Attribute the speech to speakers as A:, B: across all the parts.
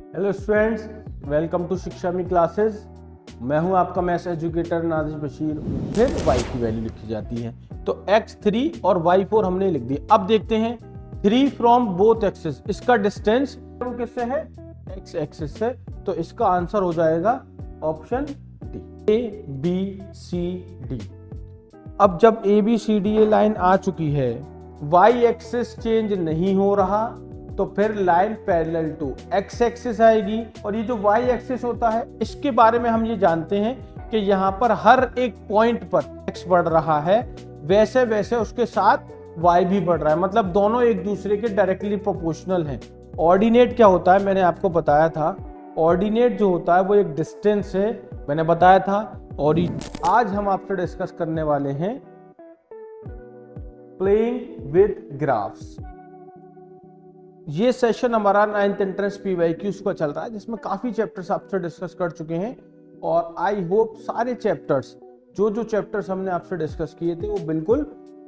A: Hello students, welcome to शिक्षा मी classes. मैं हूं आपका मैथ्स एजुकेटर नादिश बशीर। फिर y की वैल्यू लिखी जाती है, तो x3 और y4 हमने लिख दिया। अब देखते हैं 3 फ्रॉम बोथ एक्सिस, इसका डिस्टेंस वो किससे है? x एक्सिस से। तो इसका आंसर हो जाएगा option D, A B C D. अब जब ए बी सी डी ये लाइन आ चुकी है, y एक्सिस चेंज नहीं हो रहा, तो फिर line parallel to x axis आएगी। और ये जो y एक्सिस होता है, इसके बारे में हम ये जानते हैं कि यहाँ पर हर एक पॉइंट पर x बढ़ रहा है, वैसे वैसे उसके साथ y भी बढ़ रहा है, मतलब दोनों एक दूसरे के डायरेक्टली प्रोपोर्शनल हैं। ऑर्डिनेट क्या होता है मैंने आपको बताया था। ऑर्डिनेट जो होता है वो एक डिस्टेंस है, मैंने बताया था। और आज हम आपसे डिस्कस करने वाले हैं प्लेइंग विद ग्राफ्स। ये सेशन हमारा 9th एंट्रेंस PYQs का चल रहा है, जिसमें काफी चैप्टर्स आपसे डिस्कस कर चुके हैं। और आई होप सारे चैप्टर्स, जो चैप्टर्स हमने आपसे डिस्कस किए थे, वो बिल्कुल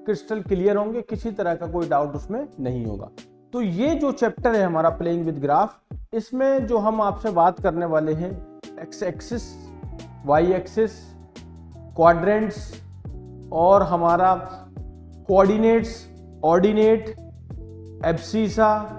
A: क्रिस्टल क्लियर होंगे, किसी तरह का कोई डाउट उसमें नहीं होगा। तो ये जो चैप्टर है हमारा प्लेइंग विद ग्राफ, इसमें जो हम आपसे बात करने वाले हैं x axis, Y axis, quadrants और हमारा कोऑर्डिनेट्स, ऑर्डिनेट, एब्सीसा,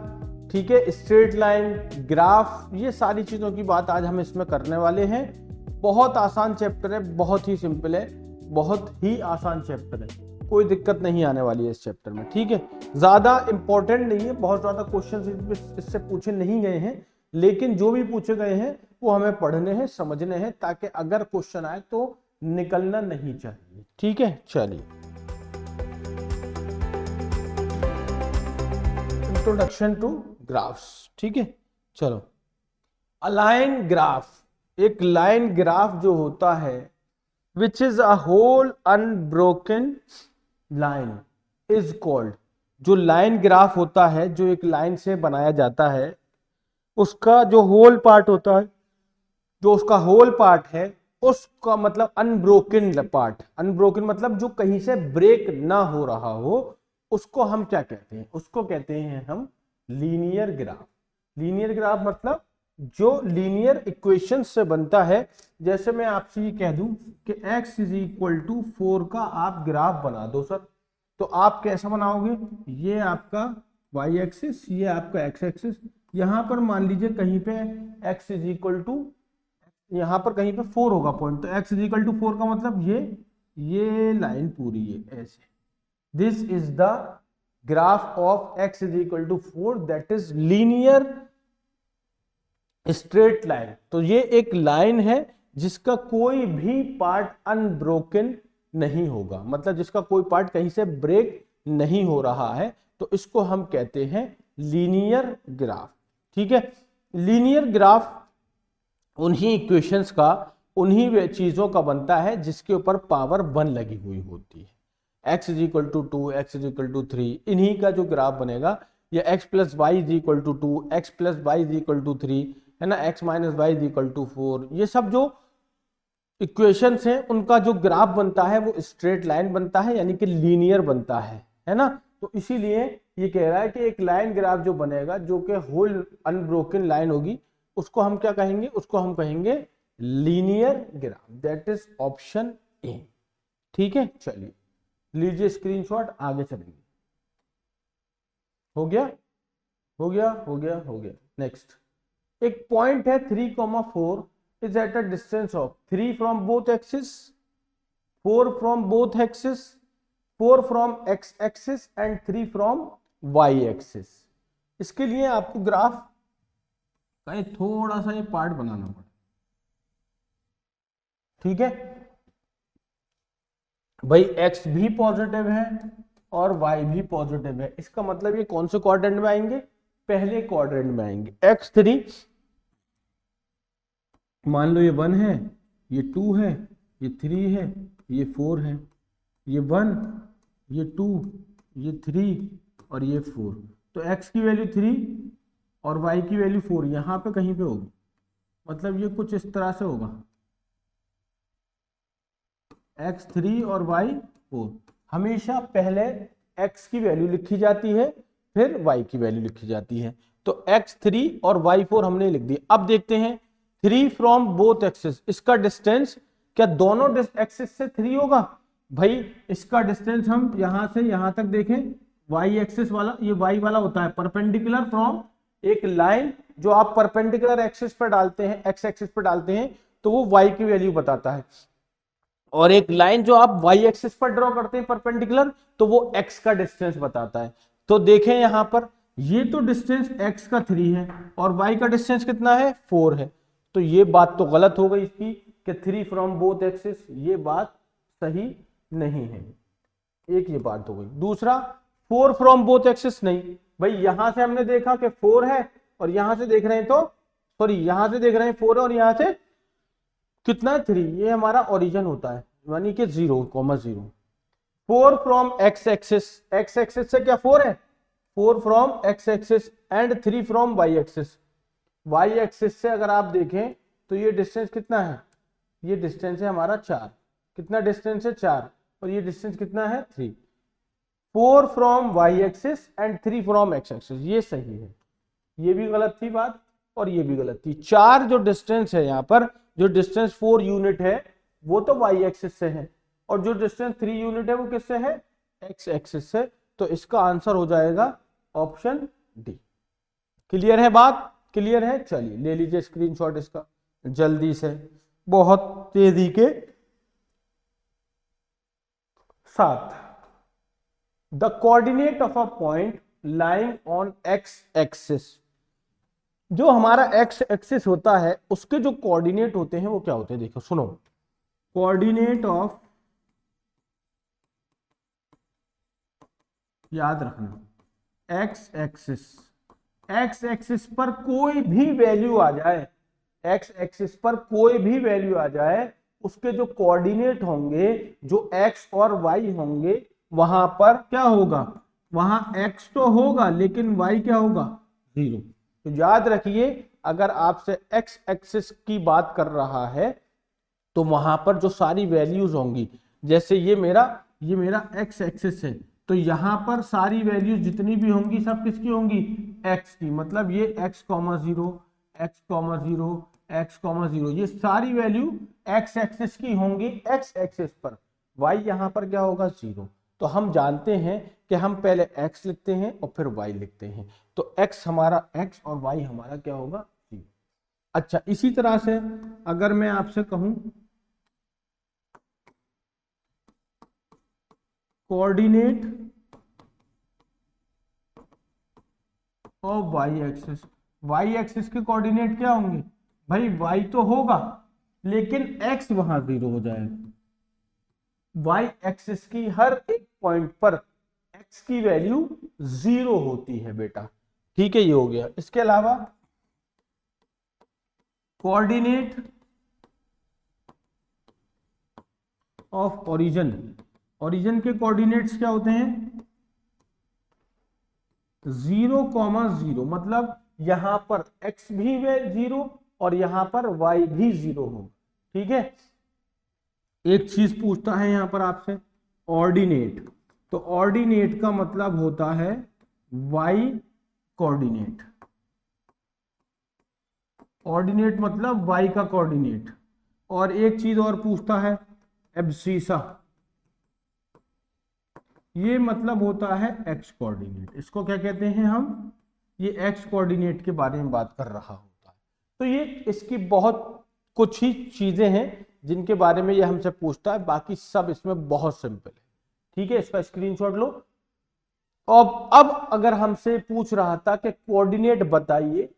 A: ठीक है, स्ट्रेट लाइन, ग्राफ, ये सारी चीजों की बात आज हम इसमें करने वाले हैं। बहुत आसान चैप्टर है, बहुत ही सिंपल है, बहुत ही आसान चैप्टर है, कोई दिक्कत नहीं आने वाली है इस चैप्टर में, ठीक है। ज्यादा इंपॉर्टेंट नहीं है, बहुत ज्यादा क्वेश्चन इससे पूछे नहीं गए हैं, लेकिन जो भी पूछे गए हैं वो हमें पढ़ने हैं, समझने हैं, ताकि अगर क्वेश्चन आए तो निकलना नहीं चाहिए, ठीक है। चलिए, इंट्रोडक्शन टू ग्राफ्स, ठीक है। चलो, अलाइन ग्राफ, एक लाइन ग्राफ जो होता है, which is a whole unbroken line is called. जो लाइन ग्राफ होता है, जो एक लाइन से बनाया जाता है, उसका जो होल पार्ट होता है, जो उसका होल पार्ट है, उसका मतलब अनब्रोकन पार्ट। अनब्रोकन मतलब जो कहीं से ब्रेक ना हो रहा हो, उसको हम क्या कहते हैं? उसको कहते हैं हम लीनियर ग्राफ। लीनियर ग्राफ मतलब जो लीनियर इक्वेशन से बनता है। जैसे मैं आपसे ये कह दूं कि x इज इक्वल टू 4 का आप ग्राफ बना दो सर, तो आप कैसा बनाओगे? ये आपका y एक्सिस, ये आपका x एक्सिस, यहां पर मान लीजिए कहीं पे x इज इक्वल टू, यहां पर कहीं पे 4 होगा पॉइंट, तो x इज इक्वल टू 4 का मतलब ये लाइन पूरी है ऐसे। This is the graph of x is equal to 4, that is linear straight line. तो ये एक लाइन है जिसका कोई भी पार्ट अनब्रोकन नहीं होगा, मतलब जिसका कोई पार्ट कहीं से ब्रेक नहीं हो रहा है, तो इसको हम कहते हैं लीनियर ग्राफ, ठीक है। लीनियर ग्राफ उन्हीं इक्वेशंस का, उन्हीं चीजों का बनता है जिसके ऊपर पावर 1 लगी हुई होती है। x is equal to 2, x is equal to 3, इन्हीं का जो ग्राफ बनेगा, या x plus y is equal to 2, x plus y is equal to 3, है ना, x minus y is equal to 4, ये सब जो इक्वेशंस हैं उनका जो ग्राफ बनता है वो स्ट्रेट लाइन बनता है, यानी कि लीनियर बनता है ना। तो इसीलिए ये कह रहा है कि एक लाइन ग्राफ जो बनेगा, जो कि होल अनब्रोकन लाइन होगी, उसको हम क्या कहेंगे? उसको हम कहेंगे linear graph, that is option A, ठीक है। चलिए, लीजिए स्क्रीनशॉट, आगे चलेंगे। हो गया, हो गया, हो गया, हो गया। नेक्स्ट, एक पॉइंट है 3,4 is at a distance of 3 from both axis, 4 from both axis, 4 from x axis and 3 from y axis। इसके लिए आपको ग्राफ का एक थोड़ा सा ये पार्ट बनाना पड़ेगा, ठीक है भाई। x भी पॉजिटिव है और y भी पॉजिटिव है, इसका मतलब ये कौन से क्वाड्रेंट में आएंगे? पहले क्वाड्रेंट में आएंगे। x3 मान लो ये 1 है, ये 2 है, ये 3 है, ये 4 है, ये 1, ये 2, ये 3 और ये 4। तो x की वैल्यू 3 और y की वैल्यू 4 यहां पे कहीं पे होगी, मतलब ये कुछ इस तरह से होगा, x3 और y4। हमेशा पहले x की वैल्यू लिखी जाती है, फिर y की वैल्यू लिखी जाती है। तो x3 और y4 हमने लिख दिया। अब देखते हैं 3 फ्रॉम बोथ एक्सिस, इसका डिस्टेंस क्या दोनों एक्सिस से 3 होगा? भाई इसका डिस्टेंस हम यहां से यहां तक देखें, y एक्सिस वाला, ये y वाला होता है परपेंडिकुलर फ्रॉम एक लाइन जो आप परपेंडिकुलर एक्सिस पर डालते हैं, x एक्सिस पर डालते हैं तो वो y की वैल्यू बताता है, और एक लाइन जो आप y एक्सिस पर ड्रॉ करते हैं परपेंडिकुलर तो वो x का डिस्टेंस बताता है। तो देखें यहां पर ये तो डिस्टेंस x का 3 है और y का डिस्टेंस कितना है 4 है, तो ये बात तो गलत हो गई इसकी कि 3 फ्रॉम बोथ एक्सिस, ये बात सही नहीं है, एक ये बात हो गई। दूसरा 4 फ्रॉम बोथ एक्सिस, नहीं भाई यहां से हमने देखा कि 4 है और यहां से देख रहे हैं तो सॉरी यहां से देख रहे हैं 4 है और यहां से कितना 3, ये हमारा ओरिजिन होता है यानी कि 0,0। 4 from x axis, x axis से क्या 4 है, 4 from x axis and 3 from y axis, y axis से अगर आप देखें तो ये डिस्टेंस कितना है, ये डिस्टेंस है हमारा 4, कितना डिस्टेंस है 4 और ये डिस्टेंस कितना है 3। 4 from y axis and 3 from x axis, ये सही है, ये भी गलत थी बात और ये भी गलत थी। 4 जो डिस्टेंस है यहाँ पर, जो डिस्टेंस 4 यूनिट है वो तो y एक्सिस से है और जो डिस्टेंस 3 यूनिट है वो किससे है, x एक्सिस से, तो इसका आंसर हो जाएगा ऑप्शन डी। क्लियर है बात, क्लियर है? चलिए ले लीजिए स्क्रीनशॉट इसका जल्दी से, बहुत तेजी के साथ। The coordinate of a point lying on x axis, जो हमारा x एक्सिस होता है उसके जो कोऑर्डिनेट होते हैं वो क्या होते हैं, देखो सुनो, कोऑर्डिनेट ऑफ, याद रखना x एक्सिस, x एक्सिस पर कोई भी वैल्यू आ जाए, x एक्सिस पर कोई भी वैल्यू आ जाए, उसके जो कोऑर्डिनेट होंगे, जो x और y होंगे, वहां पर क्या होगा, वहां x तो होगा लेकिन y क्या होगा, 0। तो याद रखिए अगर आपसे x एक्सिस की बात कर रहा है तो वहां पर जो सारी वैल्यूज होंगी, जैसे ये मेरा x एक्सिस है तो यहां पर सारी वैल्यूज जितनी भी होंगी सब किसकी होंगी, x की, मतलब ये x, 0 x, 0 x, 0, ये सारी वैल्यू x एक्सिस की होंगी x एक्सिस पर, y यहां पर क्या होगा 0। तो हम जानते हैं कि हम पहले x लिखते हैं और फिर y लिखते हैं, तो x हमारा x और y हमारा क्या होगा 0। अच्छा इसी तरह से अगर मैं आपसे कहूं coordinate of y axis, y axis के कोऑर्डिनेट क्या होंगे भाई, y तो होगा लेकिन x वहां 0 हो जाएगा, y एक्सिस की हर एक पॉइंट पर x की वैल्यू 0 होती है बेटा, ठीक है ये हो गया। इसके अलावा कोऑर्डिनेट ऑफ ओरिजिन, ओरिजिन के कोऑर्डिनेट्स क्या होते हैं 0,0, मतलब यहां पर x भी 0 और यहां पर y भी 0 हो, ठीक है। एक चीज पूछता है यहां पर आपसे ऑर्डिनेट, तो ऑर्डिनेट का मतलब होता है y कोऑर्डिनेट, ऑर्डिनेट मतलब y का कोऑर्डिनेट, और एक चीज और पूछता है एब्सिसा, ये मतलब होता है x कोऑर्डिनेट, इसको क्या कहते हैं हम, ये x कोऑर्डिनेट के बारे में बात कर रहा होता है। तो ये इसकी बहुत कुछ ही चीजें हैं जिनके बारे में ये हमसे पूछता है, बाकी सब इसमें बहुत सिंपल है, ठीक है। इसका स्क्रीनशॉट लो। अब अगर हमसे पूछ रहा था कि कोऑर्डिनेट बताइए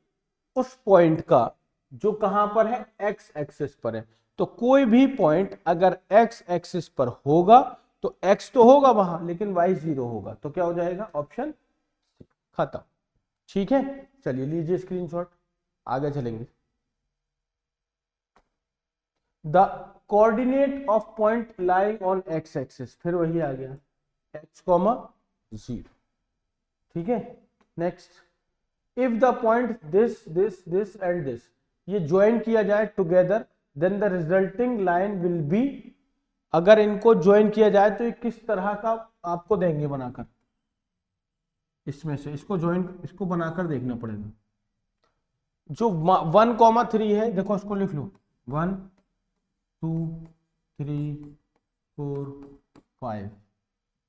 A: उस पॉइंट का जो कहां पर है, x एक्सिस पर है, तो कोई भी पॉइंट अगर x एक्सिस पर होगा तो x तो होगा वहां लेकिन y 0 होगा, तो क्या हो जाएगा ऑप्शन खत्म, ठीक है। चलिए लीजिए स्क्रीनशॉट, आगे चलेंगे। The coordinate of point lying on x axis, फिर वही आ गया x, 0, ठीक है। Next, if the point this this this and this, ये ज्वाइन किया जाए together, then the resulting line will be, अगर इनको ज्वाइन किया जाए तो ये किस तरह का आपको देंगे बनाकर, इसमें से इसको ज्वाइन, इसको बनाकर देखना पड़ेगा। जो 1,3 है, देखो इसको लिख लो, 1 2 3 4 5।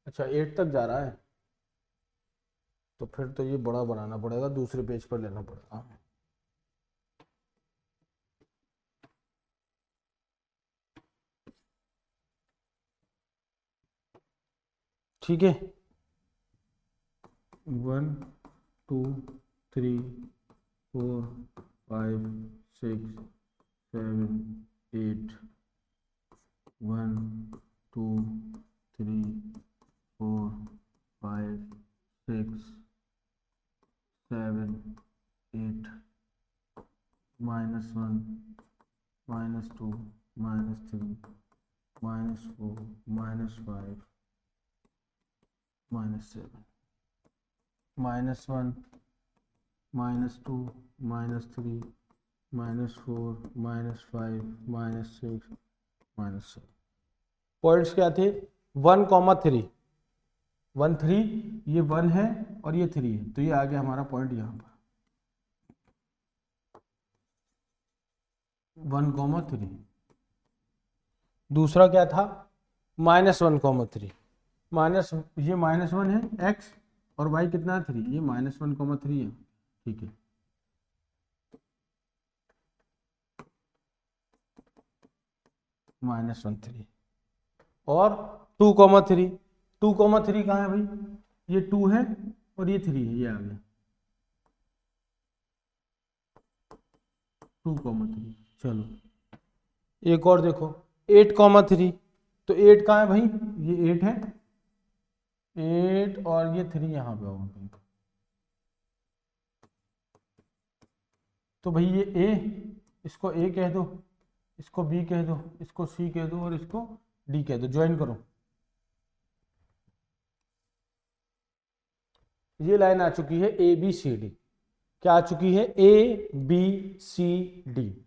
A: अच्छा 8 तक जा रहा है, तो फिर तो ये बड़ा बनाना पड़ेगा, दूसरे पेज पर लेना पड़ेगा। ठीक है, 1 2 3 4 5 6 7 8, 1 2 3 4 5 6 7 8, -1 -2 -3 -4 -5 -7 -1 -2 -3 -4 -5 -6 -7। पॉइंट्स क्या थे? 1,3 1 3, ये 1 है और ये 3 है, तो ये आ गया हमारा पॉइंट यहाँ पर 1,3। दूसरा क्या था? -1,3, माइनस, ये -1 है x और y कितना है 3, ये -1,3 है। ठीक है, -1,3 और 2,3, 2,3 कहाँ है भाई? ये 2 है और ये 3 है, ये आ गया 2,3। चलो एक और देखो, 8,3, तो 8 कहाँ है भाई? ये 8 है, 8 और ये 3 यहाँ पे होगा कहीं। तो भाई ये a, इसको a कह दो, इसको b कह दो, इसको c कह दो और इसको d कह दो, ज्वाइन करो। ये लाइन आ चुकी है ए बी सी डी। क्या आ चुकी है? A B C D.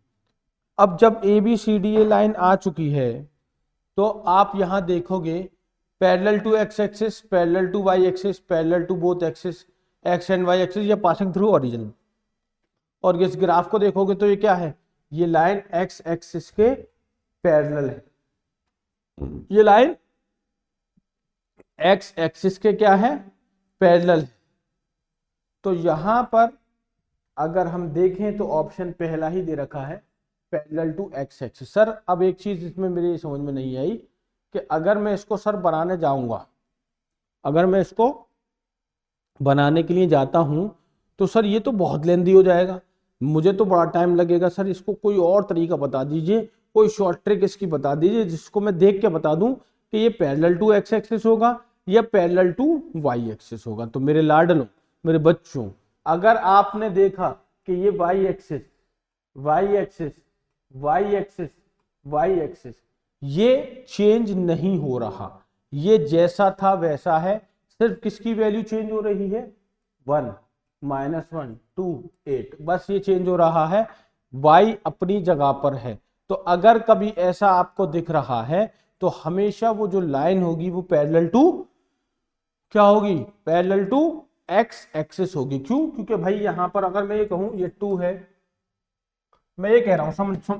A: अब जब ए बी सी डी ये लाइन आ चुकी है, तो आप यहां देखोगे parallel to X axis, parallel to Y axis, parallel to both axis X and Y axis, या पासिंग थ्रू ओरिजिन। और इस ग्राफ को देखोगे तो ये क्या है? ये लाइन एक्स एक्सिस के पैरेलल है, ये लाइन एक्स एक्सिस के क्या है? पैरेलल है। तो यहां पर अगर हम देखें तो ऑप्शन पहला ही दे रखा है, parallel to X axis. Sir अब एक चीज इसमें मेरी समझ में नहीं आई कि अगर मैं इसको सर बनाने जाऊंगा, अगर मैं इसको बनाने के लिए जाता हूं तो सर ये तो बहुत लेंदी हो जाएगा, मुझे तो बड़ा टाइम लगेगा। सर इसको कोई और तरीका बता दीजिए, कोई शॉर्ट ट्रिक इसकी बता दीजिए जिसको मैं देख के बता दूं कि ये पैरेलल टू एक्स एक्सिस होगा या पैरेलल टू वाई एक्सिस होगा। तो मेरे लाडलों, मेरे बच्चों, अगर आपने देखा कि ये Y axis Y axis Y axis Y axis ये चेंज नहीं हो रहा, ये जैसा था वैसा है, सिर्फ किसकी वैल्यू चेंज हो रही है? 1 -1 2 8, बस ये चेंज हो रहा है, y अपनी जगह पर है। तो अगर कभी ऐसा आपको दिख रहा है तो हमेशा वो जो लाइन होगी वो पैरेलल टू क्या होगी? पैरेलल टू एक्स एक्सिस होगी। क्यों? क्योंकि भाई यहां पर अगर मैं ये कहूं ये 2 है, मैं ये कह रहा हूं,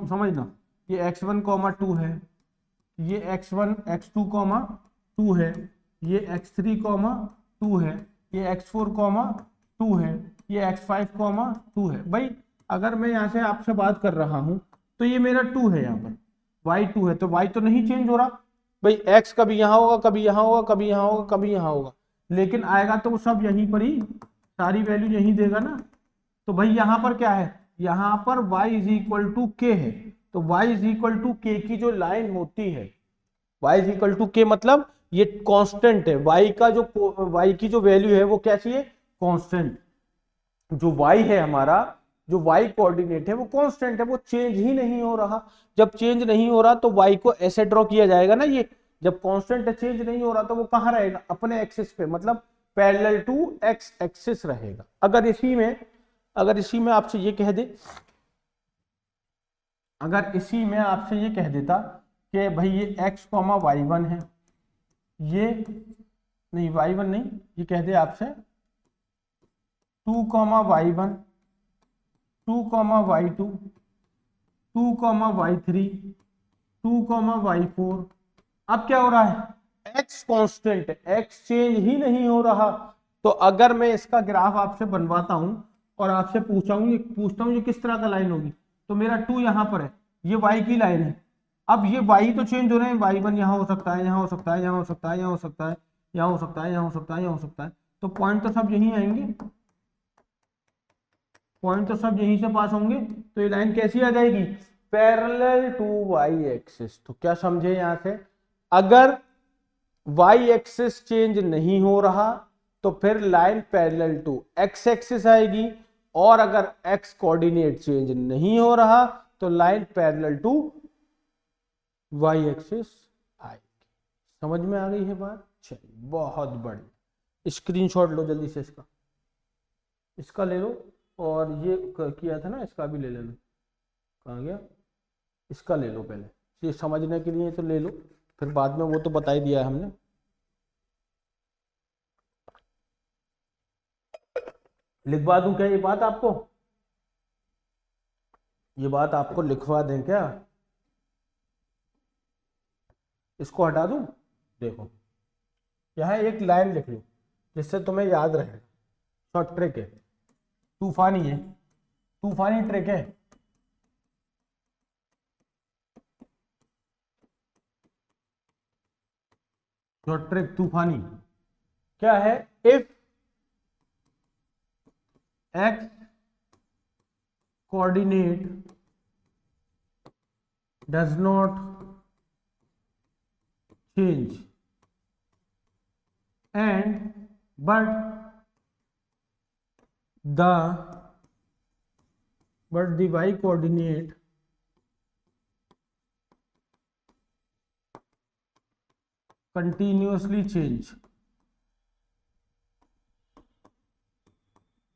A: समझना, ये x1, 2 है, ये x1 x2, 2 है, ये x3, 2 है, ये x4, 2 है, ये x5, 2 है। भाई अगर मैं यहाँ से आपसे बात कर रहा हूं तो ये मेरा 2 है, यहाँ पर y 2 है, तो y तो नहीं चेंज हो रहा भाई। x कभी यहाँ होगा, कभी यहाँ होगा, कभी यहाँ होगा, कभी यहाँ होगा, लेकिन आएगा तो वो सब यहीं पर ही, सारी वैल्यू यहीं देगा ना। तो भाई यहाँ पर क्या है? यहाँ पर y इज इक्वल टू के है, तो y इज इक्वल टू के की जो लाइन होती है, y इज इक्वल टू के मतलब ये कांस्टेंट है, y का जो y की जो वैल्यू है वो कैसी है? कांस्टेंट। जो y है हमारा, जो y कोऑर्डिनेट है वो कांस्टेंट है, वो चेंज ही नहीं हो रहा। जब चेंज नहीं हो रहा तो y को ऐसे ड्रॉ किया जाएगा ना, ये जब कांस्टेंट चेंज नहीं हो रहा तो वो कहां रहेगा? अपने एक्सिस पे, मतलब पैरेलल टू एक्स एक्सिस रहेगा। अगर इसी में आपसे ये कह दे, अगर इसी में आपसे ये कह देता कि भाई ये x, y1 है, ये नहीं y1 नहीं, ये कह दे आपसे 2,y1, 2,y2, 2,y3, 2,y4। अब क्या हो रहा है, x कांस्टेंट है, x चेंज ही नहीं हो रहा। तो अगर मैं इसका ग्राफ आपसे बनवाता हूं और आपसे पूछता हूं ये किस तरह का लाइन होगी, तो मेरा 2 यहां पर है, ये y की लाइन है। अब ये y तो चेंज हो रहे हैं, y1 यहाँ हो सकता है, यहाँ हो सकता है, यहाँ हो सकता है, यहाँ हो सकता है, यहाँ हो सकता है, यहाँ हो सकता है, यहाँ हो सकता है, तो पॉइंट तो सब यही आएंगे, पॉइंट तो सब यहीं से पास होंगे। तो ये लाइन कैसी आ जाएगी, पैरेलल टू वाई एक्सिस। तो क्या समझे यहां से, अगर वाई एक्सिस चेंज नहीं हो रहा तो फिर line parallel to X axis आएगी, और अगर एक्स कोऑर्डिनेट चेंज नहीं हो रहा तो line parallel to Y axis आएगी। समझ में आ गई है बात, चलिए बहुत बढ़िया। स्क्रीनशॉट लो जल्दी से, इसका ले लो, और ये किया था ना इसका भी ले लेना, कहाँ गया, इसका ले लो पहले, ये समझने के लिए तो ले लो, फिर बाद में वो तो बता ही दिया है हमने। लिखवा दूं क्या ये बात आपको, ये बात आपको लिखवा दें क्या, इसको हटा दूं, देखो यहाँ एक लाइन लिख लो जिससे तुम्हें याद रहेगा, शॉर्ट ट्रिक है, तूफानी है, तूफानी ट्रिक है। शॉर्ट ट्रिक तूफानी क्या है, if x coordinate does not change and but the y coordinate continuously change,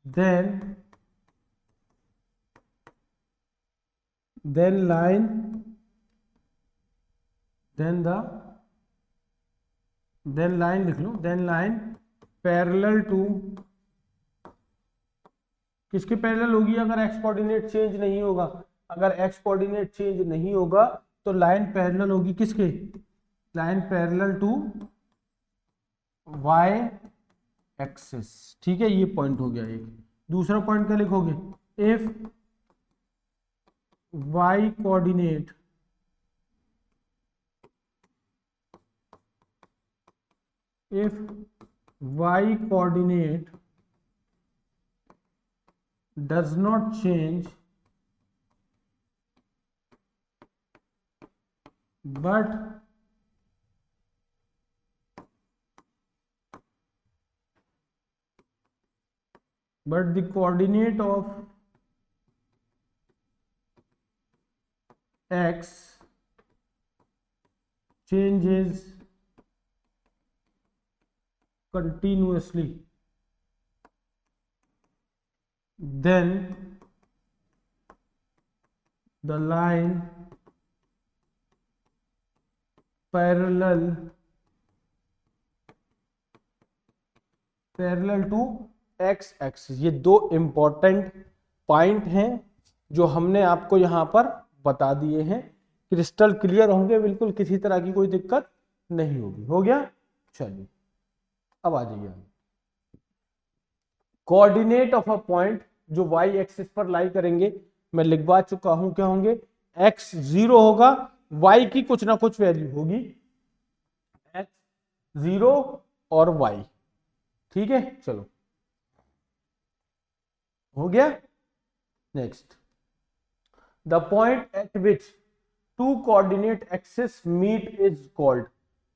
A: then line लिख लो, then line पैरेलल टू, किसके पैरेलल होगी, अगर एक्स कोऑर्डिनेट चेंज नहीं होगा, अगर एक्स कोऑर्डिनेट चेंज नहीं होगा तो लाइन पैरेलल होगी किसके, line parallel to Y axis. ठीक है, ये पॉइंट हो गया एक। दूसरा पॉइंट क्या लिखोगे, if Y coordinate does not change but the coordinate of x changes continuously, then the line parallel to X axis. ये दो इंपॉर्टेंट पॉइंट हैं जो हमने आपको यहां पर बता दिए हैं, क्रिस्टल क्लियर होंगे बिल्कुल, किसी तरह की कोई दिक्कत नहीं होगी। हो गया, चलिए अब आ जाइए, कोऑर्डिनेट ऑफ अ पॉइंट जो वाई एक्सिस पर लाई करेंगे, मैं लिखवा चुका हूं, क्या होंगे, एक्स 0 होगा, वाई की कुछ ना कुछ वैल्यू होगी, एक्स 0 और वाई। ठीक है, चलो हो गया। Next, the point at which two coordinate axis meet is called,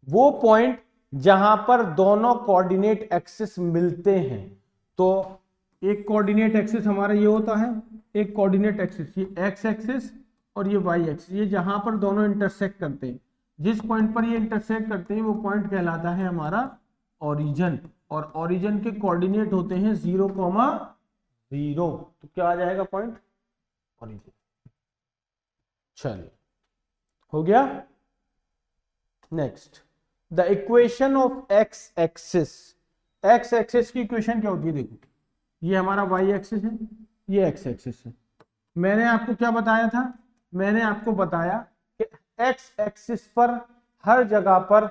A: वो पॉइंट जहां पर दोनों कोऑर्डिनेट एक्सिस मिलते हैं। तो एक कोऑर्डिनेट एक्सिस हमारा ये होता है, एक कोऑर्डिनेट एक्सिस, ये एक्स एक्सिस और ये वाई एक्सिस, ये जहां पर दोनों इंटरसेक्ट करते हैं, जिस पॉइंट पर ये इंटरसेक्ट करते हैं वो पॉइंट कहलाता है हमारा ओरिजिन, और ओरिजिन के कोऑर्डिनेट होते हैं 0,0। तो क्या आ जाएगा पॉइंट, ओरिजिन। चलिए हो गया। Next, the equation of x axis, x axis की इक्वेशन क्या होती है, देखो ये हमारा वाई एक्सिस है, ये एक्स एक्सिस है। मैंने आपको क्या बताया था, मैंने आपको बताया कि एक्स एक्सिस पर हर जगह पर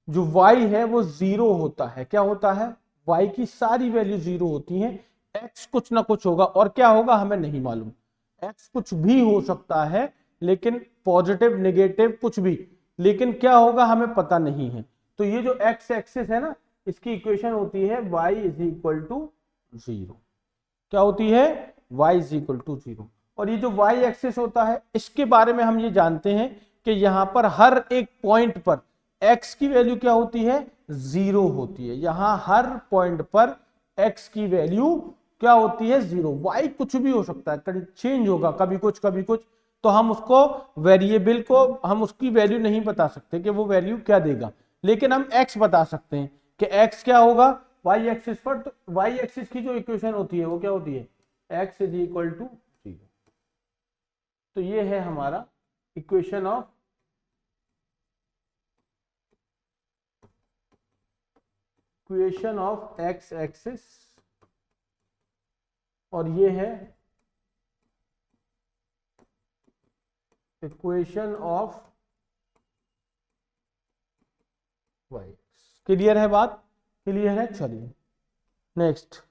A: जो y है वो जीरो होता है। क्या होता है, y की सारी वैल्यू जीरो होती है, x कुछ ना कुछ होगा, और क्या होगा हमें नहीं मालूम। x कुछ भी हो सकता है, लेकिन पॉजिटिव नेगेटिव कुछ भी, लेकिन क्या होगा हमें पता नहीं है। तो ये जो x एक्सिस है ना, इसकी इक्वेशन होती है y is equal to zero. क्या होती है, y is equal to zero. और ये जो y एक्सिस होता है, इसके बारे में हम ये जानते हैं कि यहां पर हर एक पॉइंट पर x की वैल्यू क्या होती है, जीरो होती है। यहां हर पॉइंट पर x की वैल्यू क्या होती है, जीरो। y कुछ भी हो सकता है, चेंज होगा, कभी कुछ कभी कुछ। तो हम उसको वेरिएबल को हम उसकी वैल्यू नहीं बता सकते कि वो वैल्यू क्या देगा, लेकिन हम x बता सकते हैं कि x क्या होगा y एक्सिस पर। तो y एक्सिस की जो इक्वेशन होती है वो क्या होती है, x is equal to zero. तो ये है हमारा इक्वेशन ऑफ x एक्सिस, और ये है इक्वेशन ऑफ y। क्लियर है बात, क्लियर है। चलिए next,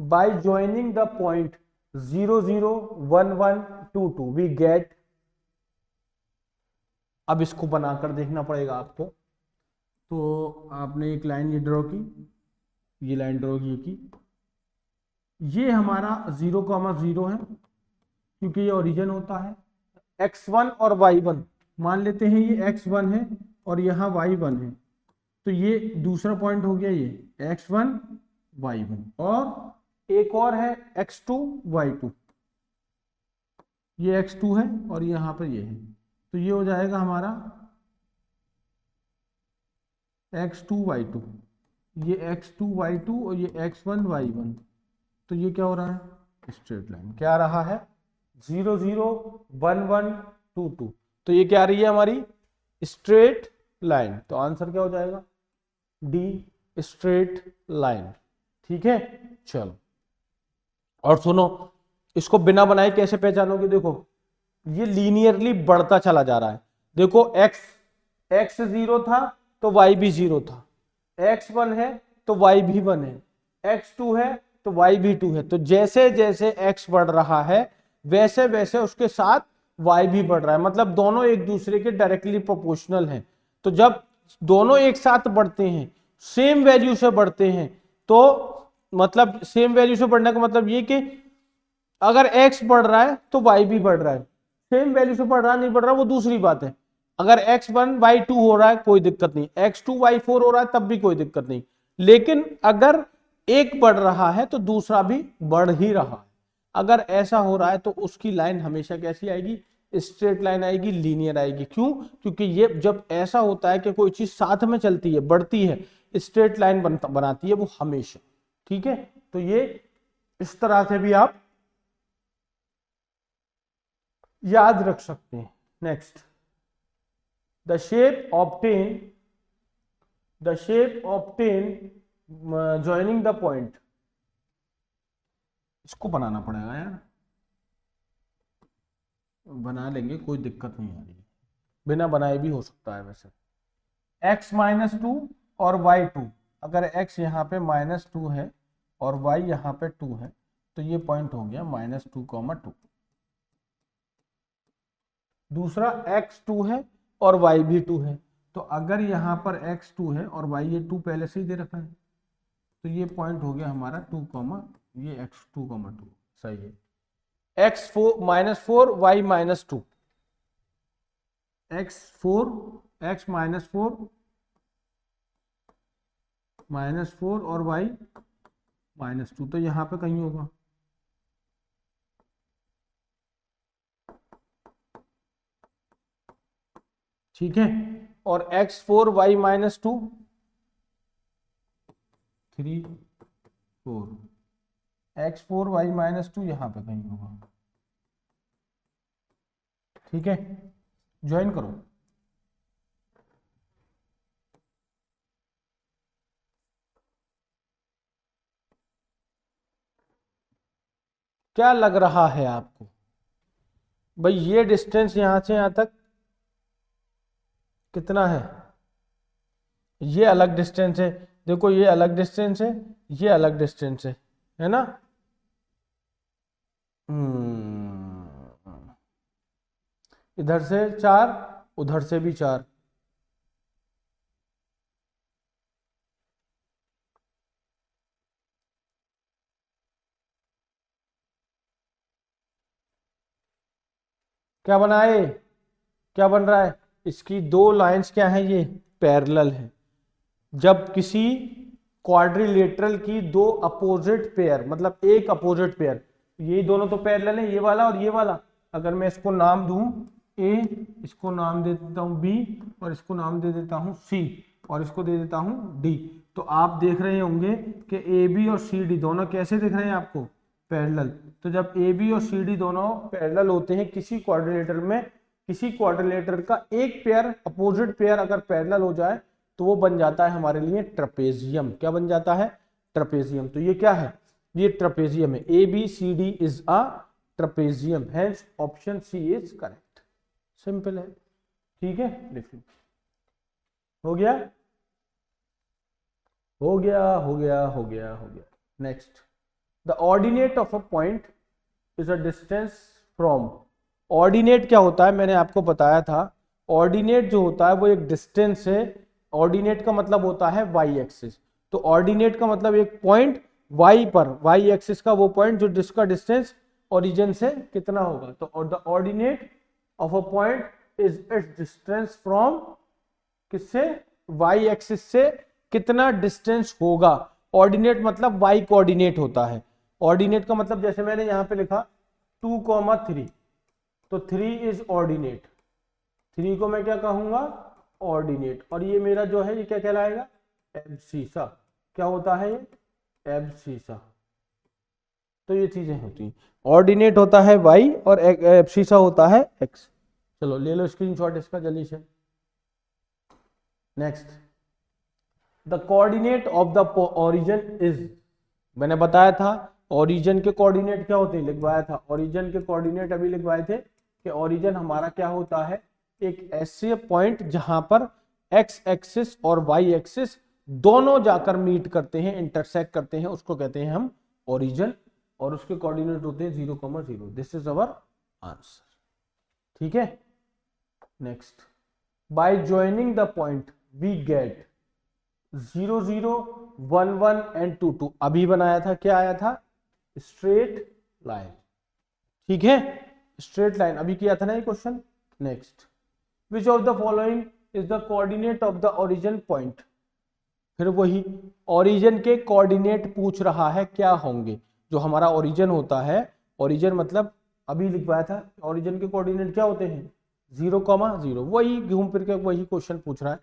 A: by joining the point 0 0 1 1 2 2 we get. अब इसको बनाकर देखना पड़ेगा आपको। तो आपने एक लाइन ये ड्रॉ की, ये लाइन ड्रॉ की, ये हमारा 0,0 है क्योंकि ये ओरिजिन होता है। x1 और y1 मान लेते हैं, ये x1 है और यहाँ y1 है। तो ये दूसरा पॉइंट हो गया, ये x1 y1, और एक और है x2 y2। ये x2 है और यहाँ पर ये है, तो ये हो जाएगा हमारा x2 y2, ये x2 y2 और ये x1 y1। तो ये क्या हो रहा है, स्ट्रेट लाइन क्या रहा है, 0 0 1 1 2 2। तो ये क्या रही है हमारी, स्ट्रेट लाइन। तो आंसर क्या हो जाएगा, डी, स्ट्रेट लाइन। ठीक है, चलो। और सुनो, इसको बिना बनाए कैसे पहचानोगे, देखो ये लीनियरली बढ़ता चला जा रहा है। देखो x 0 था तो y भी 0 था, x 1 है तो y भी 1 है, x 2 है तो y भी 2 है। तो जैसे जैसे x बढ़ रहा है वैसे वैसे उसके साथ y भी बढ़ रहा है, मतलब दोनों एक दूसरे के डायरेक्टली प्रोपोर्शनल हैं। तो जब दोनों एक साथ बढ़ते हैं, सेम वैल्यू से बढ़ते हैं, तो मतलब सेम वैल्यू से बढ़ने का मतलब ये कि अगर x बढ़ रहा है तो y भी बढ़ रहा है। सेम वैल्यू से बढ़ रहा नहीं बढ़ रहा वो दूसरी बात है। अगर x1 y2 हो रहा है कोई दिक्कत नहीं, x2 y4 हो रहा है तब भी कोई दिक्कत नहीं, लेकिन अगर एक बढ़ रहा है तो दूसरा भी बढ़ ही रहा है। अगर ऐसा हो रहा है तो उसकी लाइन हमेशा कैसी आएगी, स्ट्रेट लाइन आएगी, लीनियर आएगी। क्यों, क्योंकि ये जब ऐसा होता है कि कोई चीज साथ में चलती है, बढ़ती है, स्ट्रेट लाइन बनाती है वो हमेशा। ठीक है, तो ये इस तरह से भी आप याद रख सकते हैं। Next, the shape obtain, the shape obtain joining the point. इसको बनाना पड़ेगा यार, बना लेंगे, कोई दिक्कत नहीं आ रही है, बिना बनाए भी हो सकता है वैसे। x-2 और y2, अगर x यहाँ पे -2 है और y यहाँ पे 2 है, तो ये पॉइंट हो गया -2,2। दूसरा x2 है और y भी 2 है, तो अगर यहाँ पर x2 है और y ये 2 पहले से ही दे रखा है, तो ये पॉइंट हो गया हमारा 2, ये x2,2 सही है। x4 -4 y -2, x4 x -4 और y -2, तो यहाँ पे कहीं होगा। ठीक है, और x4 y -2 3 4, x4 y -2 यहाँ पे कहीं होगा। ठीक है, ज्वाइन करो। क्या लग रहा है आपको? भाई ये डिस्टेंस यहां से यहां तक कितना है? ये अलग डिस्टेंस है, देखो ये अलग डिस्टेंस है, ये अलग डिस्टेंस है ना? इधर से 4, उधर से भी 4। क्या बनाए? क्या बन रहा है? इसकी दो लाइंस क्या है? ये पैरेलल है। जब किसी क्वाड्रिलेटरल की दो अपोजिट पेयर, मतलब एक अपोजिट पेयर, ये दोनों तो पैरेलल है, ये वाला और ये वाला, अगर मैं इसको नाम दूं ए, इसको नाम दे देता हूं बी, और इसको नाम दे देता हूं सी, और इसको दे देता हूं डी, तो आप देख रहे होंगे कि ए बी और सी डी दोनों कैसे दिख रहे हैं आपको? पैरेलल। तो जब ए बी और सी डी दोनों पैरेलल होते हैं किसी क्वाड्रिलेटर में, किसी क्वाड्रिलेटर का एक पेयर, अपोजिट पेयर अगर पैरेलल हो जाए तो वो बन जाता है हमारे लिए ट्रपेजियम। क्या बन जाता है? ट्रपेजियम। तो ये क्या है? ये ट्रपेजियम है। A B C D is a trapezium, hence option C is correct. Simple है, ठीक है। देखिए हो गया, हो गया, हो गया, हो गया, हो गया। Next, the ordinate of a point is a distance from. Ordinate क्या होता है? मैंने आपको बताया था, ऑर्डिनेट जो होता है वो एक डिस्टेंस है। ऑर्डिनेट का मतलब होता है वाई एक्सिस। तो ऑर्डिनेट का मतलब एक पॉइंट वाई पर, वाई एक्सिस का वो पॉइंट जो जिसका डिस्टेंस ओरिजिन से कितना होगा। तो the ordinate of a point is it's distance from, किससे? वाई एक्सिस से कितना डिस्टेंस होगा। ऑर्डिनेट मतलब वाई कोऑर्डिनेट होता है। ऑर्डिनेट का मतलब जैसे मैंने यहां पे लिखा 2,3, तो 3 इज ऑर्डिनेट। 3 को मैं क्या कहूंगा? ऑर्डिनेट। और ये मेरा जो है ये क्या कहलाएगा? एब्सीसा। क्या होता है ये? एब्सीसा। तो ये चीजें होती हैं। ऑर्डिनेट होता है वाई और एब्सीसा होता है एक्स। चलो ले लो स्क्रीनशॉट इसका जल्दी से। Next, the coordinate of the origin is, मैंने बताया था ओरिजिन के कोऑर्डिनेट क्या होते हैं, लिखवाया था। ओरिजिन के कोऑर्डिनेट अभी लिखवाए थे कि ओरिजिन हमारा क्या होता है? एक ऐसे पॉइंट जहां पर एक्स एक्सिस और वाई एक्सिस दोनों जाकर मीट करते हैं, इंटरसेक्ट करते हैं, उसको कहते हैं हम ओरिजिन, और उसके कोऑर्डिनेट होते हैं 0,0। दिस इज अवर आंसर, ठीक है। Next, by joining the point we get 0, 0, 1, 1 and 2, 2। अभी बनाया था, क्या आया था? स्ट्रेट लाइन, ठीक है, स्ट्रेट लाइन अभी किया था ना ये question. Next, which of the following is the coordinate of the origin point. फिर वही ओरिजिन के कोऑर्डिनेट पूछ रहा है, क्या होंगे जो हमारा ओरिजिन होता है। ओरिजिन मतलब अभी लिखवाया था, ओरिजिन के कोऑर्डिनेट क्या होते हैं? 0,0। वही घूम फिर के वही क्वेश्चन पूछ रहा है।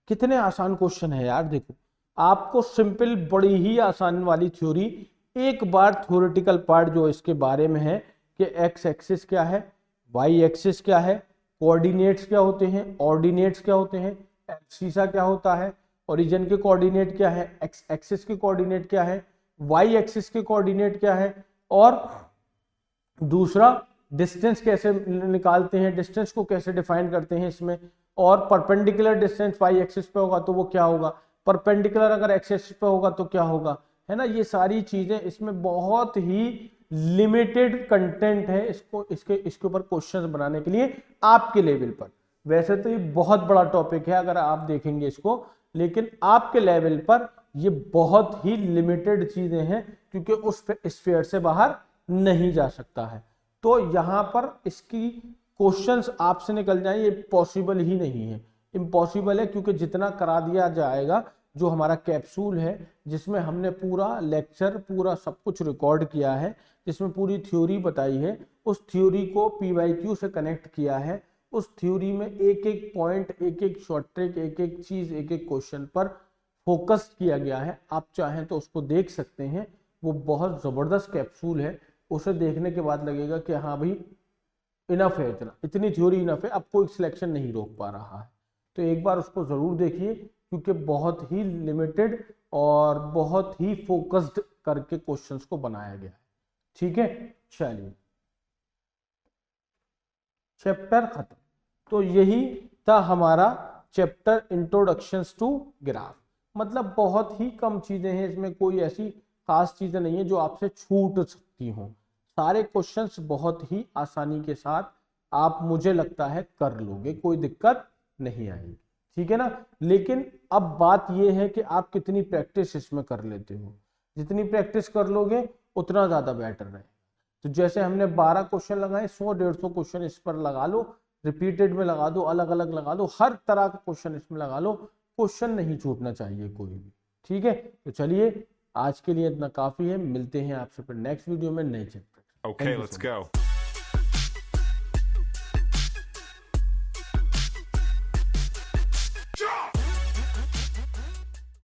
A: कितने आसान क्वेश्चन है यार। देखो आपको सिंपल, बड़ी ही आसान वाली थ्योरी, एक बार थ्योरेटिकल पार्ट जो इसके बारे में है कि एक्स एक्सिस क्या है, वाई एक्सिस क्या है, कोऑर्डिनेट्स क्या होते हैं, ऑर्डिनेट्स क्या होते हैं, एब्सीसा क्या होता है, ओरिजिन के कोऑर्डिनेट क्या है, एक्स एक्सिस के कोऑर्डिनेट क्या है, वाई एक्सिस के कोऑर्डिनेट क्या है, और दूसरा डिस्टेंस कैसे निकालते हैं, डिस्टेंस को कैसे डिफाइन करते हैं इसमें, और परपेंडिकुलर डिस्टेंस वाई एक्सिस पे होगा तो वो क्या होगा, परपेंडिकुलर अगर एक्स एक्सिस पे होगा तो क्या होगा, है ना। ये सारी चीजें इसमें बहुत ही लिमिटेड कंटेंट है इसको इसके ऊपर क्वेश्चंस बनाने के लिए आपके लेवल पर। वैसे तो ये बहुत बड़ा टॉपिक है अगर आप देखेंगे इसको, लेकिन आपके लेवल पर ये बहुत ही लिमिटेड चीजें हैं क्योंकि उस स्फीयर से बाहर नहीं जा सकता है। तो यहां पर इसकी क्वेश्चंस आपसे निकल जाए ये पॉसिबल ही नहीं है, इम्पॉसिबल है, क्योंकि जितना करा दिया जाएगा, जो हमारा कैप्सूल है जिसमें हमने पूरा लेक्चर, पूरा सब कुछ रिकॉर्ड किया है, जिसमें पूरी थ्योरी बताई है, उस थ्योरी को पीवाईक्यू से कनेक्ट किया है, उस थ्योरी में एक एक पॉइंट, एक एक शॉर्ट ट्रिक, एक एक चीज, एक एक क्वेश्चन पर फोकस किया गया है। आप चाहें तो उसको देख सकते हैं, वो बहुत जबरदस्त कैप्सूल है। उसे देखने के बाद लगेगा कि हाँ भाई इनफ है, इतनी थ्योरी इनफ है, अब कोई सिलेक्शन नहीं रोक पा रहा है। तो एक बार उसको जरूर देखिए क्योंकि बहुत ही लिमिटेड और बहुत ही फोकस्ड करके क्वेश्चंस को बनाया गया है, ठीक है। चलिए चैप्टर खत्म। तो यही था हमारा चैप्टर इंट्रोडक्शंस टू ग्राफ। मतलब बहुत ही कम चीजें हैं इसमें, कोई ऐसी खास चीजें नहीं है जो आपसे छूट सकती हो। सारे क्वेश्चंस बहुत ही आसानी के साथ आप, मुझे लगता है, कर लोगे, कोई दिक्कत नहीं आएगी, ठीक है ना। लेकिन अब बात यह है कि आप कितनी प्रैक्टिस इसमें कर लेते हो। जितनी प्रैक्टिस कर लोगे उतना ज्यादा बेटर है। तो जैसे हमने 12 क्वेश्चन लगाए, 100-150 क्वेश्चन इस पर लगा लो, रिपीटेड में लगा दो, अलग अलग लगा दो, हर तरह का क्वेश्चन इसमें लगा लो, क्वेश्चन नहीं छूटना चाहिए कोई भी, ठीक है। तो चलिए आज के लिए इतना काफी है, मिलते हैं आपसे फिर नेक्स्ट वीडियो में नए चैप्टर।
B: Okay, let's go.